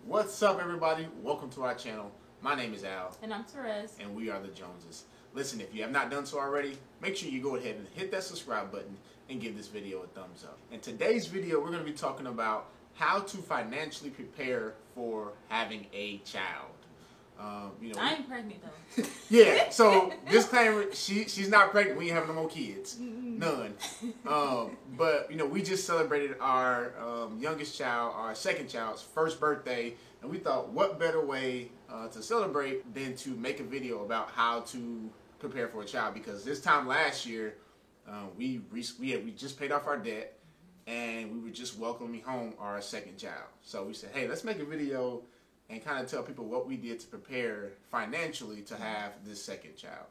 What's up, everybody? Welcome to our channel. My name is Al. And I'm Therese. And we are the Joneses. Listen, if you have not done so already, make sure you go ahead and hit that subscribe button and give this video a thumbs up. In today's video, we're going to be talking about how to financially prepare for having a child. I ain't pregnant though. Yeah, so disclaimer, she's not pregnant. We ain't having no more kids. None. But we just celebrated our youngest child, our second child's first birthday, and we thought what better way to celebrate than to make a video about how to prepare for a child, because this time last year we just paid off our debt and we were just welcoming home our second child. So we said, hey, let's make a video and kind of tell people what we did to prepare financially to have this second child.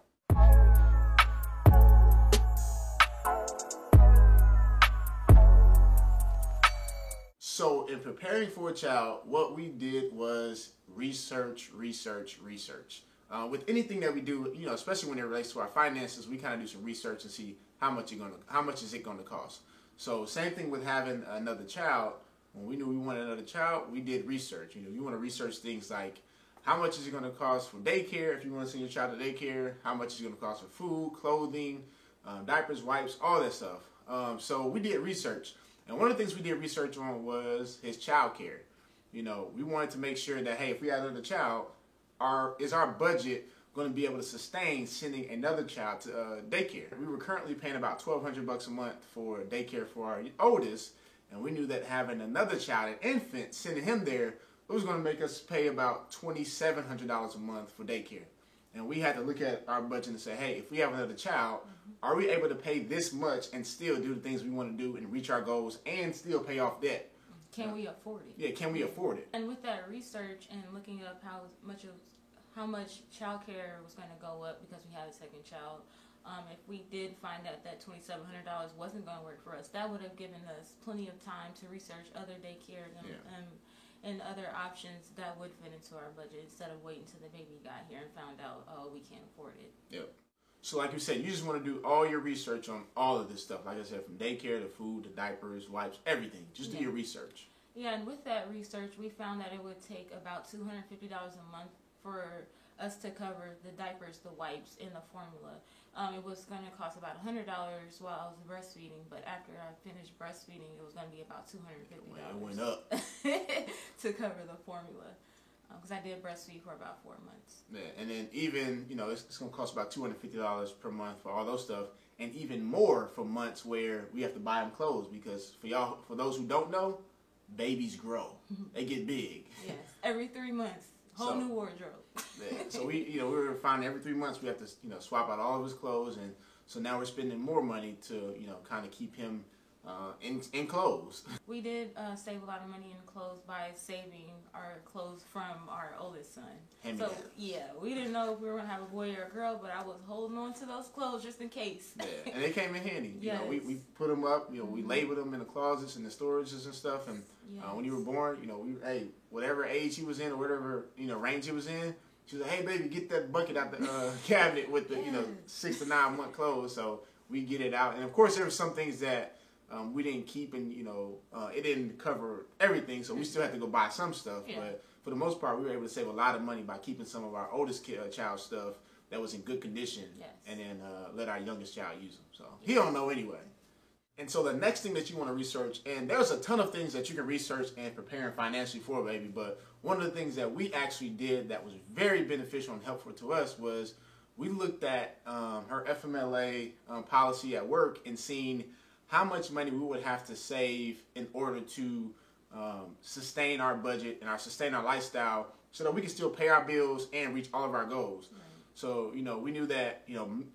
So in preparing for a child, what we did was research. With anything that we do, especially when it relates to our finances, we kind of do some research and see how much is it going to cost. So same thing with having another child. When we knew we wanted another child, we did research. You want to research things like how much is it going to cost for daycare if you want to send your child to daycare, how much is it going to cost for food, clothing, diapers, wipes, all that stuff. So we did research. And one of the things we did research on was his child care. We wanted to make sure that, hey, if we had another child, is our budget going to be able to sustain sending another child to daycare? We were currently paying about $1,200 a month for daycare for our oldest. And we knew that having another child, an infant, sending him there, it was going to make us pay about $2,700 a month for daycare. And we had to look at our budget and say, hey, if we have another child, are we able to pay this much and still do the things we want to do and reach our goals and still pay off debt? Can we afford it? Yeah, can we afford it? And with that research and looking up how much childcare was going to go up because we had a second child, if we did find out that $2,700 wasn't going to work for us, that would have given us plenty of time to research other daycares and other options that would fit into our budget instead of waiting until the baby got here and found out, oh, we can't afford it. Yep. So like you said, you just want to do all your research on all of this stuff. Like I said, from daycare to food to diapers, wipes, everything. Just do your research. Yeah, and with that research, we found that it would take about $250 a month for us to cover the diapers, the wipes, and the formula. It was going to cost about $100 while I was breastfeeding, but after I finished breastfeeding, it was going to be about $250. Well, it went up. To cover the formula, because I did breastfeed for about 4 months. Yeah, and then even, it's going to cost about $250 per month for all those stuff, and even more for months where we have to buy them clothes, because for those who don't know, babies grow. They get big. Yes, every 3 months. Whole new wardrobe. Yeah, so we were finding every 3 months we have to swap out all of his clothes, and so now we're spending more money to kind of keep him in clothes. We did save a lot of money in clothes by saving our clothes from our oldest son. So yeah, we didn't know if we were gonna have a boy or a girl, but I was holding on to those clothes just in case. Yeah, and they came in handy. Yes. We put them up. We labeled them in the closets and the storages and stuff. And when you were born, whatever age he was in or whatever range he was in, she was like, hey baby, get that bucket out the cabinet with the 6 to 9 month clothes. So we get it out, and of course there were some things that we didn't keep, and it didn't cover everything, so we still had to go buy some stuff. Yeah. But for the most part, we were able to save a lot of money by keeping some of our oldest child stuff that was in good condition, and then let our youngest child use them. So he don't know anyway. And so the next thing that you want to research, and there's a ton of things that you can research and preparing financially for a baby, but one of the things that we actually did that was very beneficial and helpful to us was we looked at her FMLA policy at work and seen how much money we would have to save in order to sustain our budget and sustain our lifestyle so that we can still pay our bills and reach all of our goals. Right. So, we knew that,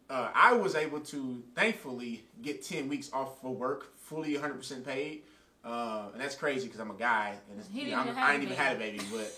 I was able to, thankfully, get 10 weeks off for work, fully 100% paid. And that's crazy because I'm a guy, and I ain't even had a baby, but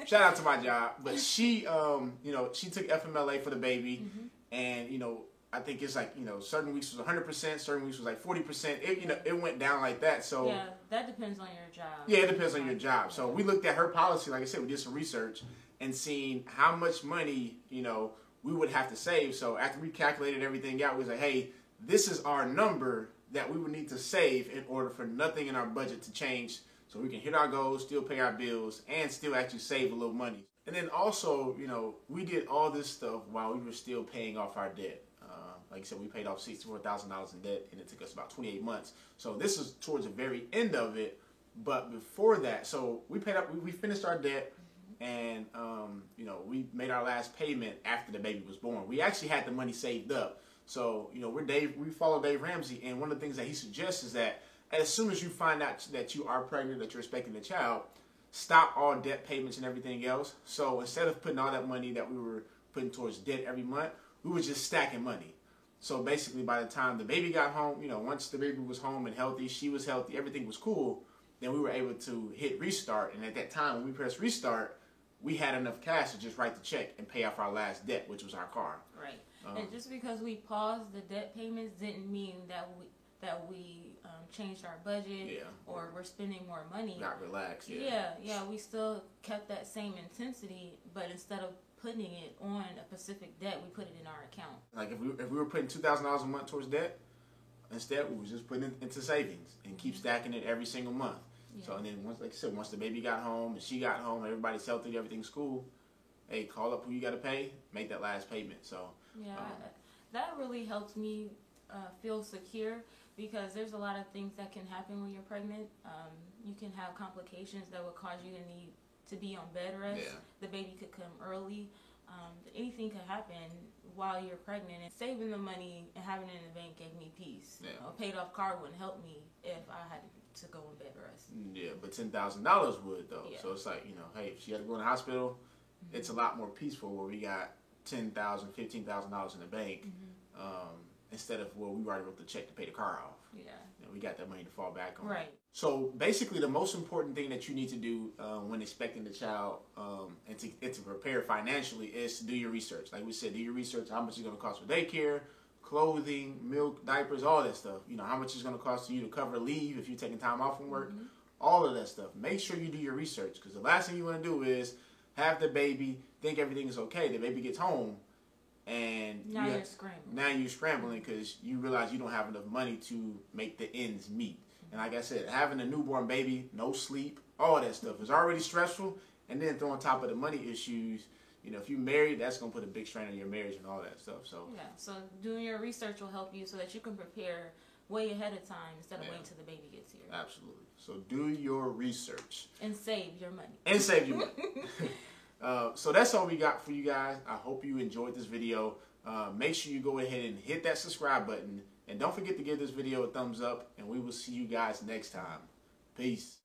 shout out to my job. But she, she took FMLA for the baby, and, I think it's like, certain weeks was 100%, certain weeks was like 40%. It went down like that. So yeah, that depends on your job. Yeah, it depends on your job. So we looked at her policy. Like I said, we did some research and seen how much money, we would have to save. So after we calculated everything out, we was like, hey, this is our number that we would need to save in order for nothing in our budget to change so we can hit our goals, still pay our bills, and still actually save a little money. And then also, you know, we did all this stuff while we were still paying off our debt. Like I said, we paid off $64,000 in debt, and it took us about 28 months. So this is towards the very end of it. But before that, so we paid up, we finished our debt, and you know, we made our last payment after the baby was born. We actually had the money saved up. So, you know, we follow Dave Ramsey, and one of the things that he suggests is that as soon as you find out that you are pregnant, that you're expecting a child, stop all debt payments and everything else. So instead of putting all that money that we were putting towards debt every month, we were just stacking money. So basically, by the time the baby got home, you know, once the baby was home and healthy, she was healthy, everything was cool, then we were able to hit restart. And at that time, when we pressed restart, we had enough cash to just write the check and pay off our last debt, which was our car. Right. And just because we paused the debt payments didn't mean that we changed our budget or we're spending more money. Not relaxed. Yeah. We still kept that same intensity, but instead of putting it on a specific debt, we put it in our account. Like if we were putting $2,000 a month towards debt, instead we was just putting it into savings and keep stacking it every single month. Yeah. So and then once, like I said, once the baby got home and she got home, everybody's healthy, everything's cool. Hey, call up who you got to pay, make that last payment. So that really helps me feel secure, because there's a lot of things that can happen when you're pregnant. You can have complications that would cause you to need to be on bed rest. Yeah. The baby could come early. Anything could happen while you're pregnant. And saving the money and having it in the bank gave me peace. Yeah. A paid off car wouldn't help me if I had to go on bed rest. Yeah, but $10,000 would though. Yeah. So it's like, you know, hey, if she had to go in the hospital, it's a lot more peaceful where we got $10,000, $15,000 in the bank, instead of we already wrote the check to pay the car off. Yeah. You know, we got that money to fall back on. Right. So basically, the most important thing that you need to do when expecting the child and to prepare financially is to do your research. Like we said, do your research. How much it's going to cost for daycare, clothing, milk, diapers, all that stuff. You know, how much it's going to cost you to cover leave if you're taking time off from work. All of that stuff. Make sure you do your research, because the last thing you want to do is have the baby, think everything is okay. The baby gets home, and now you're scrambling. Now you're scrambling because you realize you don't have enough money to make the ends meet. And like I said, having a newborn baby, no sleep, all that stuff is already stressful. And then throw on top of the money issues, you know, if you're married, that's going to put a big strain on your marriage and all that stuff. So so doing your research will help you so that you can prepare way ahead of time instead of waiting till the baby gets here. Absolutely. So do your research. And save your money. And save your money. So that's all we got for you guys. I hope you enjoyed this video. Make sure you go ahead and hit that subscribe button. And don't forget to give this video a thumbs up. And we will see you guys next time. Peace.